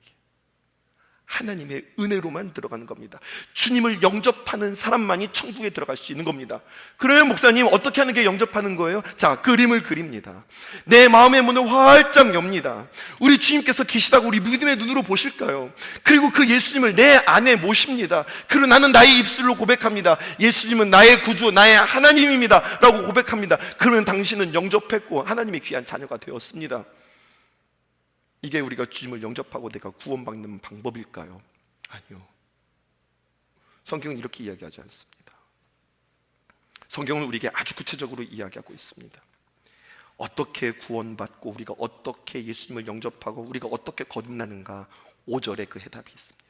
하나님의 은혜로만 들어가는 겁니다. 주님을 영접하는 사람만이 천국에 들어갈 수 있는 겁니다. 그러면 목사님, 어떻게 하는 게 영접하는 거예요? 자, 그림을 그립니다. 내 마음의 문을 활짝 엽니다. 우리 주님께서 계시다고 우리 믿음의 눈으로 보실까요? 그리고 그 예수님을 내 안에 모십니다. 그리고 나는 나의 입술로 고백합니다. 예수님은 나의 구주, 나의 하나님입니다 라고 고백합니다. 그러면 당신은 영접했고 하나님의 귀한 자녀가 되었습니다. 이게 우리가 주님을 영접하고 내가 구원받는 방법일까요? 아니요. 성경은 이렇게 이야기하지 않습니다. 성경은 우리에게 아주 구체적으로 이야기하고 있습니다. 어떻게 구원받고 우리가 어떻게 예수님을 영접하고 우리가 어떻게 거듭나는가, 5절에 그 해답이 있습니다.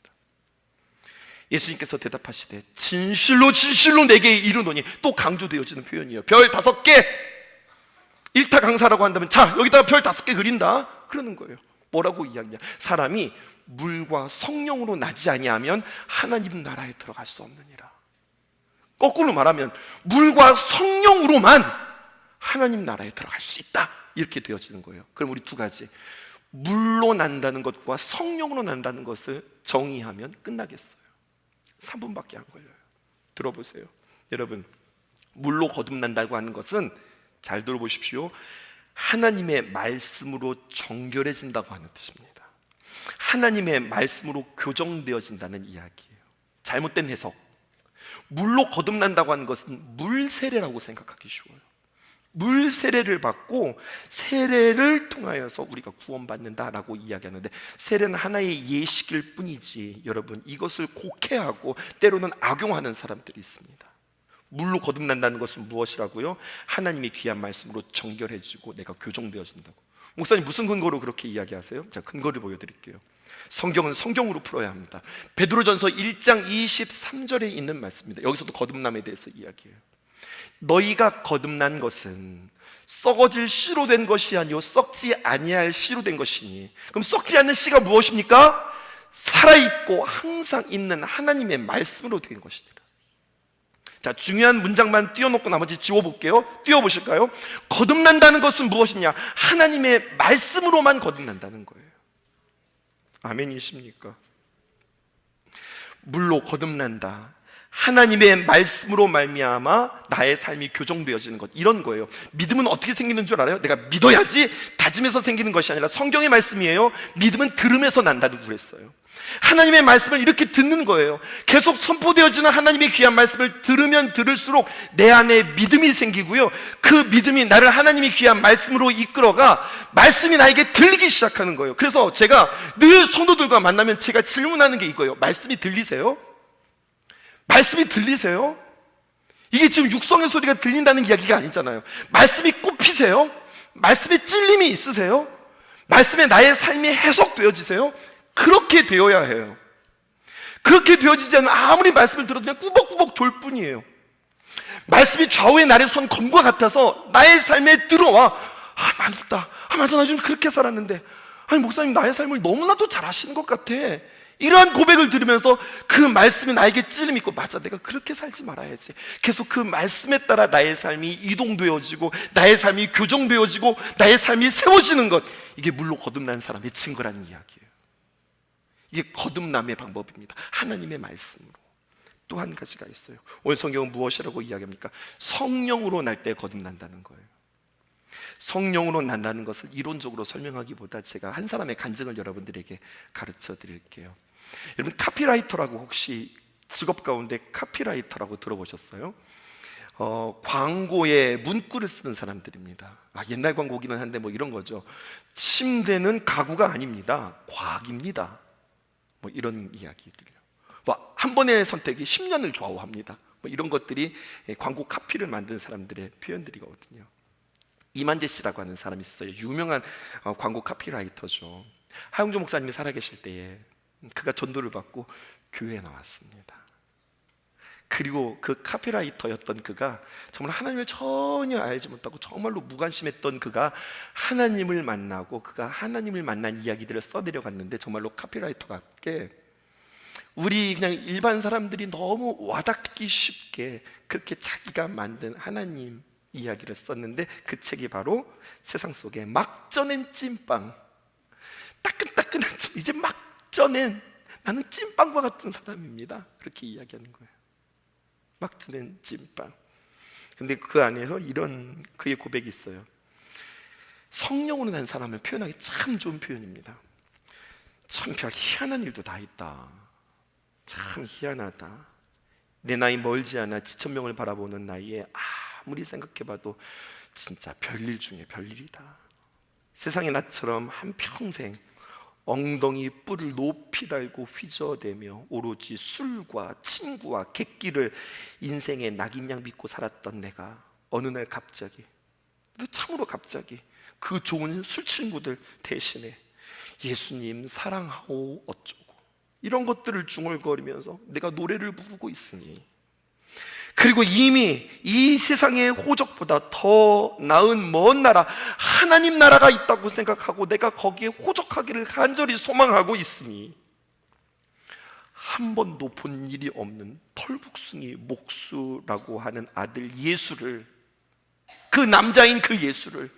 예수님께서 대답하시되 진실로 진실로 내게 이르노니, 또 강조되어지는 표현이에요. 별 5개, 일타 강사라고 한다면 자, 여기다가 별 5개 그린다 그러는 거예요. 뭐라고 이야기냐? 사람이 물과 성령으로 나지 아니하면 하나님 나라에 들어갈 수 없느니라. 거꾸로 말하면 물과 성령으로만 하나님 나라에 들어갈 수 있다, 이렇게 되어지는 거예요. 그럼 우리 두 가지, 물로 난다는 것과 성령으로 난다는 것을 정의하면 끝나겠어요. 3분밖에 안 걸려요. 들어보세요. 여러분, 물로 거듭난다고 하는 것은, 잘 들어보십시오, 하나님의 말씀으로 정결해진다고 하는 뜻입니다. 하나님의 말씀으로 교정되어진다는 이야기예요. 잘못된 해석, 물로 거듭난다고 하는 것은 물세례라고 생각하기 쉬워요. 물세례를 받고 세례를 통하여서 우리가 구원받는다라고 이야기하는데, 세례는 하나의 예식일 뿐이지 여러분, 이것을 곡해하고 때로는 악용하는 사람들이 있습니다. 물로 거듭난다는 것은 무엇이라고요? 하나님의 귀한 말씀으로 정결해지고 내가 교정되어진다고. 목사님, 무슨 근거로 그렇게 이야기하세요? 자, 근거를 보여드릴게요. 성경은 성경으로 풀어야 합니다. 베드로전서 1장 23절에 있는 말씀입니다. 여기서도 거듭남에 대해서 이야기해요. 너희가 거듭난 것은 썩어질 씨로 된 것이 아니요 썩지 아니할 씨로 된 것이니. 그럼 썩지 않는 씨가 무엇입니까? 살아있고 항상 있는 하나님의 말씀으로 된 것이니라. 자, 중요한 문장만 띄워놓고 나머지 지워볼게요. 띄워보실까요? 거듭난다는 것은 무엇이냐? 하나님의 말씀으로만 거듭난다는 거예요. 아멘이십니까? 물로 거듭난다, 하나님의 말씀으로 말미암아 나의 삶이 교정되어지는 것, 이런 거예요. 믿음은 어떻게 생기는 줄 알아요? 내가 믿어야지 다짐해서 생기는 것이 아니라 성경의 말씀이에요. 믿음은 들음에서 난다고 그랬어요. 하나님의 말씀을 이렇게 듣는 거예요. 계속 선포되어지는 하나님의 귀한 말씀을 들으면 들을수록 내 안에 믿음이 생기고요, 그 믿음이 나를 하나님의 귀한 말씀으로 이끌어가 말씀이 나에게 들리기 시작하는 거예요. 그래서 제가 늘 성도들과 만나면 제가 질문하는 게 이거예요. 말씀이 들리세요? 말씀이 들리세요? 이게 지금 육성의 소리가 들린다는 이야기가 아니잖아요. 말씀이 꼽히세요? 말씀에 찔림이 있으세요? 말씀에 나의 삶이 해석되어지세요? 그렇게 되어야 해요. 그렇게 되어지지 않으면 아무리 말씀을 들어도 그냥 꾸벅꾸벅 졸 뿐이에요. 말씀이 좌우에 나를 선 검과 같아서 나의 삶에 들어와, 맞다, 맞아, 나 좀 그렇게 살았는데, 아니 목사님 나의 삶을 너무나도 잘 아시는 것 같아. 이러한 고백을 들으면서 그 말씀이 나에게 찔림이 있고, 맞아, 내가 그렇게 살지 말아야지. 계속 그 말씀에 따라 나의 삶이 이동되어지고 나의 삶이 교정되어지고 나의 삶이 세워지는 것, 이게 물로 거듭난 사람의 증거라는 이야기예요. 이게 거듭남의 방법입니다. 하나님의 말씀으로. 또 한 가지가 있어요. 오늘 성경은 무엇이라고 이야기합니까? 성령으로 날 때 거듭난다는 거예요. 성령으로 난다는 것을 이론적으로 설명하기보다 제가 한 사람의 간증을 여러분들에게 가르쳐 드릴게요. 여러분, 카피라이터라고 혹시 직업 가운데 카피라이터라고 들어보셨어요? 광고에 문구를 쓰는 사람들입니다. 옛날 광고기는 한데 뭐 이런 거죠. 침대는 가구가 아닙니다. 과학입니다. 뭐 이런 이야기들이요. 뭐 한 번의 선택이 10년을 좌우합니다. 뭐 이런 것들이 광고 카피를 만든 사람들의 표현들이거든요. 이만재 씨라고 하는 사람이 있어요. 유명한 광고 카피라이터죠. 하용조 목사님이 살아계실 때에 그가 전도를 받고 교회에 나왔습니다. 그리고 그 카피라이터였던 그가 정말 하나님을 전혀 알지 못하고 정말로 무관심했던 그가 하나님을 만나고 그가 하나님을 만난 이야기들을 써내려갔는데, 정말로 카피라이터답게 우리 그냥 일반 사람들이 너무 와닿기 쉽게 그렇게 자기가 만든 하나님 이야기를 썼는데, 그 책이 바로 세상 속에 막 쪄낸 찐빵, 따끈따끈한 이제 막 쪄낸, 나는 찐빵과 같은 사람입니다, 그렇게 이야기하는 거예요. 막 쪄낸 찐빵. 근데 그 안에서 이런 그의 고백이 있어요. 성령으로 난 사람을 표현하기 참 좋은 표현입니다. 참 별 희한한 일도 다 있다. 참 희한하다. 내 나이 멀지 않아 지천명을 바라보는 나이에 아무리 생각해봐도 진짜 별일 중에 별일이다. 세상의 나처럼 한평생 엉덩이 뿔을 높이 달고 휘저대며 오로지 술과 친구와 객기를 인생의 낙인양 믿고 살았던 내가 어느 날 갑자기, 참으로 갑자기 그 좋은 술 친구들 대신에 예수님 사랑하오 어쩌고 이런 것들을 중얼거리면서 내가 노래를 부르고 있으니, 그리고 이미 이 세상의 호적보다 더 나은 먼 나라, 하나님 나라가 있다고 생각하고 내가 거기에 호적하기를 간절히 소망하고 있으니, 한 번도 본 일이 없는 털북숭이 목수라고 하는 아들 예수를, 그 남자인 그 예수를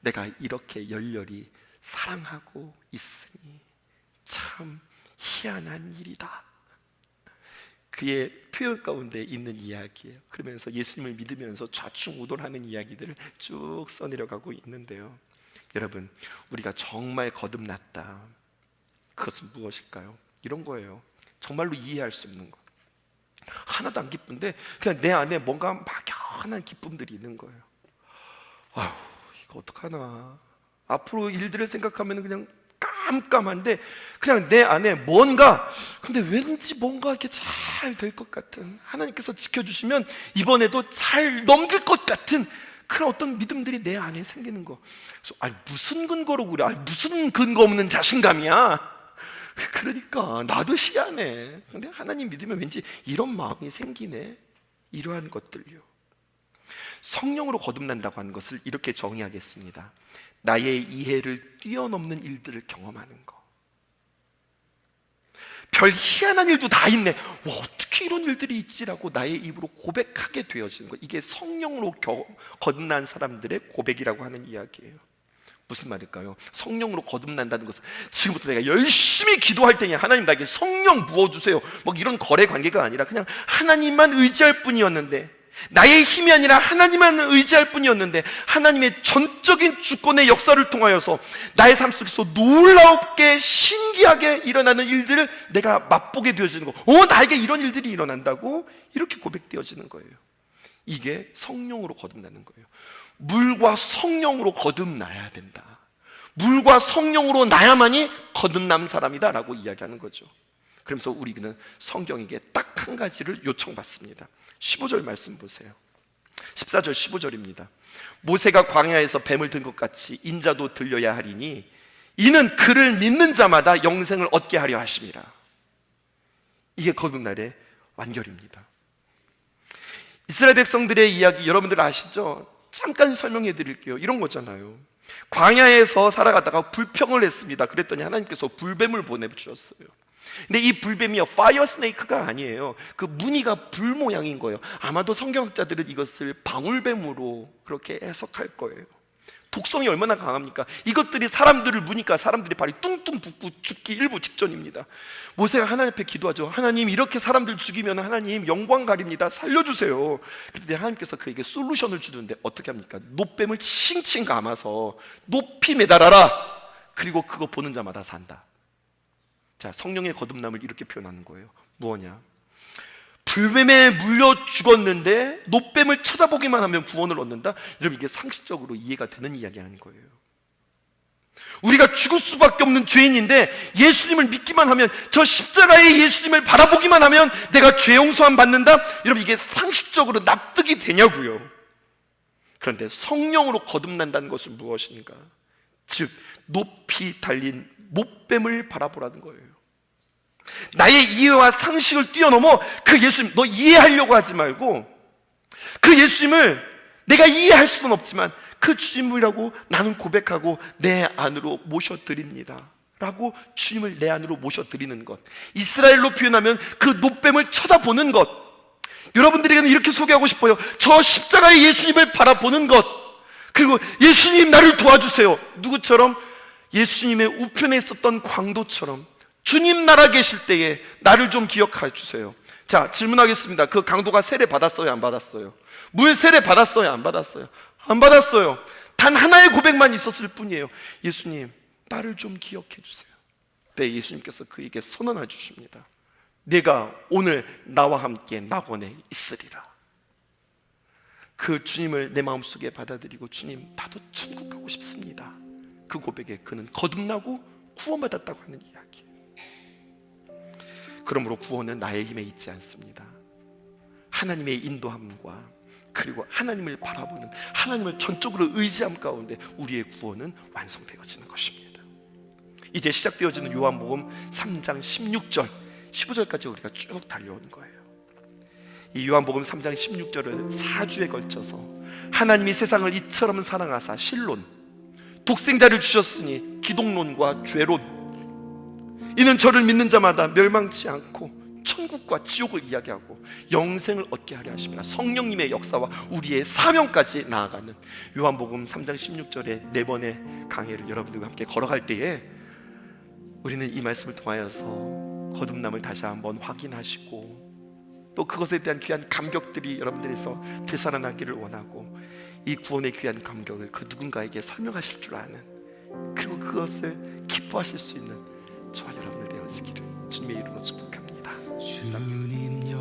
내가 이렇게 열렬히 사랑하고 있으니 참 희한한 일이다. 그의 표현 가운데 있는 이야기예요. 그러면서 예수님을 믿으면서 좌충우돌하는 이야기들을 쭉 써내려가고 있는데요. 여러분, 우리가 정말 거듭났다, 그것은 무엇일까요? 이런 거예요. 정말로 이해할 수 없는 거, 하나도 안 기쁜데 그냥 내 안에 뭔가 막연한 기쁨들이 있는 거예요. 아휴, 이거 어떡하나, 앞으로 일들을 생각하면 그냥 깜깜한데 그냥 내 안에 뭔가, 근데 왠지 뭔가 이렇게 잘 될 것 같은, 하나님께서 지켜주시면 이번에도 잘 넘길 것 같은 그런 어떤 믿음들이 내 안에 생기는 거. 그래서 아니 무슨 근거로 그래? 아니 무슨 근거 없는 자신감이야? 그러니까 나도 희한해. 근데 하나님 믿으면 왠지 이런 마음이 생기네. 이러한 것들요. 성령으로 거듭난다고 하는 것을 이렇게 정의하겠습니다. 나의 이해를 뛰어넘는 일들을 경험하는 거. 별 희한한 일도 다 있네, 와, 어떻게 이런 일들이 있지라고 나의 입으로 고백하게 되어지는 거. 이게 성령으로 거듭난 사람들의 고백이라고 하는 이야기예요. 무슨 말일까요? 성령으로 거듭난다는 것은 지금부터 내가 열심히 기도할 때니 하나님 나에게 성령 부어주세요, 뭐 이런 거래 관계가 아니라 그냥 하나님만 의지할 뿐이었는데, 나의 힘이 아니라 하나님만 의지할 뿐이었는데, 하나님의 전적인 주권의 역사를 통하여서 나의 삶 속에서 놀랍게 신기하게 일어나는 일들을 내가 맛보게 되어지는 거. 나에게 이런 일들이 일어난다고? 이렇게 고백되어지는 거예요. 이게 성령으로 거듭나는 거예요. 물과 성령으로 거듭나야 된다. 물과 성령으로 나야만이 거듭난 사람이다 라고 이야기하는 거죠. 그러면서 우리는 성경에게 딱 한 가지를 요청받습니다. 15절 말씀 보세요. 14절 15절입니다. 모세가 광야에서 뱀을 든 것 같이 인자도 들려야 하리니 이는 그를 믿는 자마다 영생을 얻게 하려 하심이라. 이게 거듭날의 완결입니다. 이스라엘 백성들의 이야기 여러분들 아시죠? 잠깐 설명해 드릴게요. 이런 거잖아요. 광야에서 살아가다가 불평을 했습니다. 그랬더니 하나님께서 불뱀을 보내주셨어요. 근데 이 불뱀이요, 파이어 스네이크가 아니에요. 그 무늬가 불 모양인 거예요. 아마도 성경학자들은 이것을 방울뱀으로 그렇게 해석할 거예요. 독성이 얼마나 강합니까? 이것들이 사람들을 무니까 사람들이 발이 뚱뚱 붓고 죽기 일부 직전입니다. 모세가 하나님 앞에 기도하죠. 하나님, 이렇게 사람들 죽이면 하나님 영광 가립니다. 살려주세요. 그런데 하나님께서 그에게 솔루션을 주는데 어떻게 합니까? 노뱀을 칭칭 감아서 높이 매달아라. 그리고 그거 보는 자마다 산다. 자, 성령의 거듭남을 이렇게 표현하는 거예요. 무엇냐? 불뱀에 물려 죽었는데 노뱀을 쳐다보기만 하면 구원을 얻는다? 여러분, 이게 상식적으로 이해가 되는 이야기라는 거예요. 우리가 죽을 수밖에 없는 죄인인데 예수님을 믿기만 하면, 저 십자가의 예수님을 바라보기만 하면 내가 죄 용서함 받는다? 여러분, 이게 상식적으로 납득이 되냐고요. 그런데 성령으로 거듭난다는 것은 무엇인가? 즉, 높이 달린 못뱀을 바라보라는 거예요. 나의 이해와 상식을 뛰어넘어 그 예수님, 너 이해하려고 하지 말고 그 예수님을 내가 이해할 수는 없지만 그 주님이라고 나는 고백하고 내 안으로 모셔드립니다 라고 주님을 내 안으로 모셔드리는 것, 이스라엘로 표현하면 그 노뱀을 쳐다보는 것. 여러분들에게는 이렇게 소개하고 싶어요. 저 십자가의 예수님을 바라보는 것, 그리고 예수님 나를 도와주세요. 누구처럼? 예수님의 우편에 있었던 강도처럼 주님 나라 계실 때에 나를 좀 기억해 주세요. 자, 질문하겠습니다. 그 강도가 세례 받았어요, 안 받았어요? 물 세례 받았어요, 안 받았어요? 안 받았어요. 단 하나의 고백만 있었을 뿐이에요. 예수님, 나를 좀 기억해 주세요. 그때 예수님께서 그에게 선언해 주십니다. 내가 오늘 나와 함께 낙원에 있으리라. 그 주님을 내 마음속에 받아들이고, 주님, 나도 천국 가고 싶습니다. 그 고백에 그는 거듭나고 구원받았다고 하는 이야기. 그러므로 구원은 나의 힘에 있지 않습니다. 하나님의 인도함과 그리고 하나님을 바라보는, 하나님을 전적으로 의지함 가운데 우리의 구원은 완성되어지는 것입니다. 이제 시작되어지는 요한복음 3장 16절 15절까지 우리가 쭉 달려오는 거예요. 이 요한복음 3장 16절을 4주에 걸쳐서 하나님이 세상을 이처럼 사랑하사 실론, 독생자를 주셨으니 기독론과 죄론, 이는 저를 믿는 자마다 멸망치 않고 천국과 지옥을 이야기하고 영생을 얻게 하려 하십니다. 성령님의 역사와 우리의 사명까지 나아가는 요한복음 3장 16절의 4번의 강해를 여러분들과 함께 걸어갈 때에 우리는 이 말씀을 통하여서 거듭남을 다시 한번 확인하시고, 또 그것에 대한 귀한 감격들이 여러분들에서 되살아나기를 원하고, 이 구원의 귀한 감격을 그 누군가에게 설명하실 줄 아는, 그리고 그것을 기뻐하실 수 있는 저와 여러분들 되어지기를 주님의 이름으로 축복합니다. 주님여,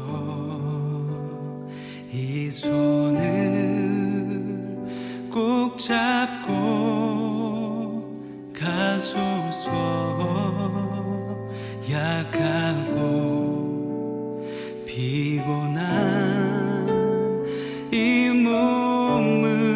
이 손을 꼭 잡고 가소서. 약하고 피곤한 이 몸을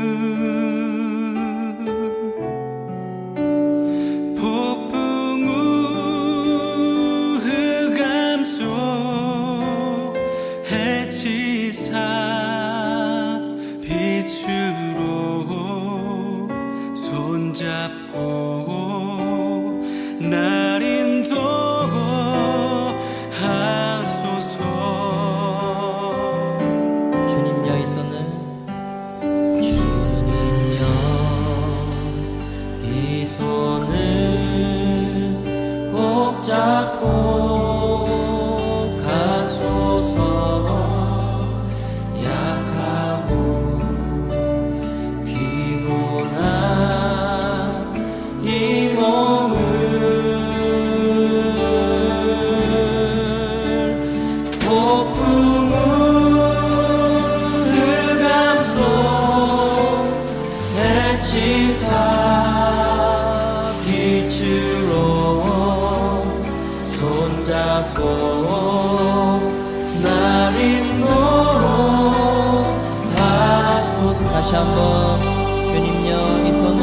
다시 한번 주님여 이 손을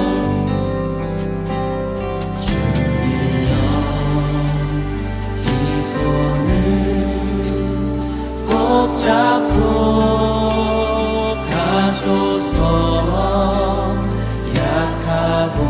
꼭 잡고 가소서. 약하고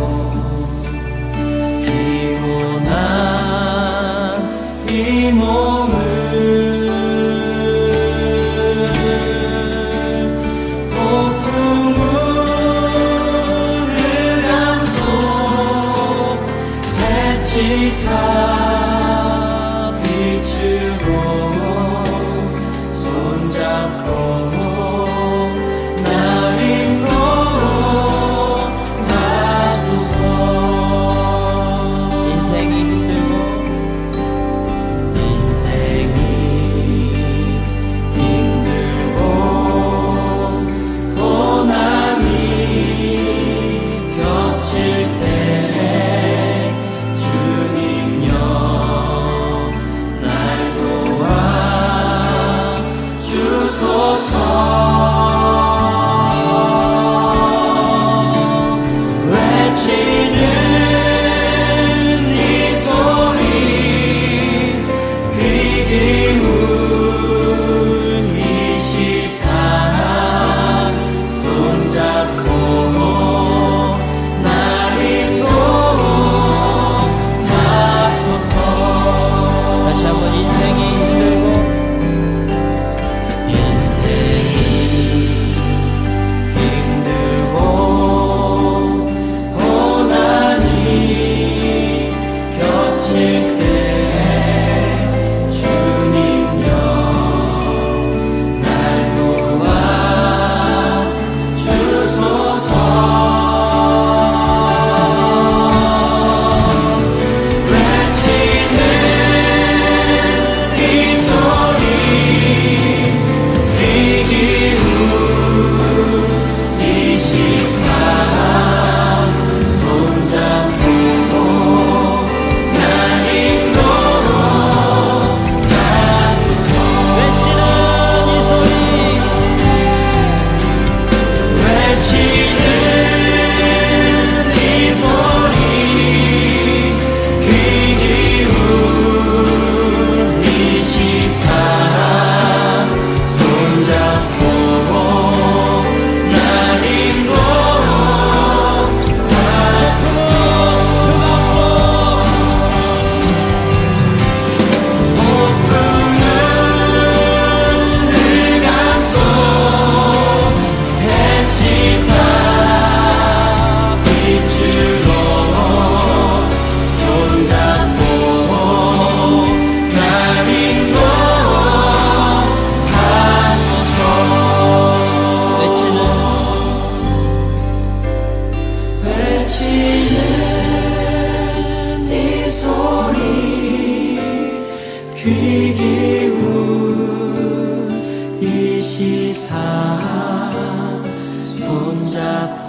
시사 빛으로 손잡고 날 인도하소서. 인생이 힘들고 고난이 겹칠 때 주님여 날 도와 주소서. 외치는 이 소리 귀 기울 이 시사 손잡고 날 인도하소서. 다시 한번 인생이 힘들고 힘들고 고난이 겹칠 때 주님여 날 도와 주소서. 외치는 이 소리 귀 기울 이 시사 손잡고 날 인도하소서. 외치는 이 소리 외치는 이 소리 귀 기울 이 시사 손잡고 날 인도하소서. 폭풍은 흑암 속 해치사 빛으로 손잡고 날 인도하소서. 외치는 이 소리 귀 기울 이 시사 손잡고